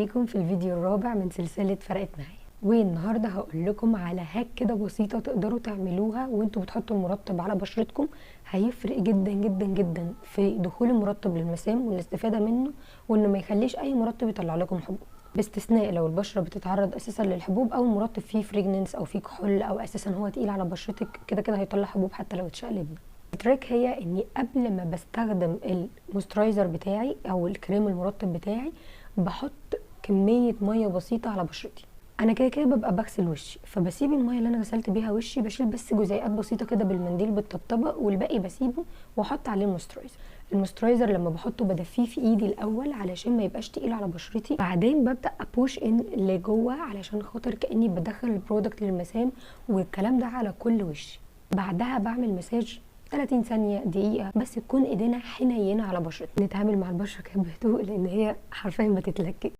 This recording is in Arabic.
بيكم في الفيديو الرابع من سلسلة فرقت معايا. والنهارده هقول لكم على هاك كده بسيطة تقدروا تعملوها وانتوا بتحطوا المرطب على بشرتكم. هيفرق جدا جدا جدا في دخول المرطب للمسام والاستفادة منه، وانه ما يخليش اي مرطب يطلع لكم حبوب، باستثناء لو البشرة بتتعرض اساسا للحبوب او المرطب فيه فريجننس او فيه كحول او اساسا هو تقيل على بشرتك، كده كده هيطلع حبوب حتى لو اتشقلبنا. التريك هي اني قبل ما بستخدم الموسترايزر بتاعي او الكريم المرطب بتاعي بحط كمية مية بسيطة على بشرتي. انا كده كده ببقى بغسل وشي، فبسيب المية اللي انا غسلت بيها وشي، بشيل بس جزيئات بسيطة كده بالمنديل بالطبطبة، والباقي بسيبه واحط عليه الموسترايزر. الموسترايزر لما بحطه بدفيه في ايدي الاول علشان ما يبقاش تقيل على بشرتي، بعدين ببدا ابوش ان لجوه علشان خاطر كاني بدخل البرودكت للمسام، والكلام ده على كل وشي. بعدها بعمل مساج 30 ثانية دقيقة، بس تكون ايدينا حنينة على بشرتنا. نتعامل مع البشرة كده بهدوء لان هي حرفيا بتتلكك.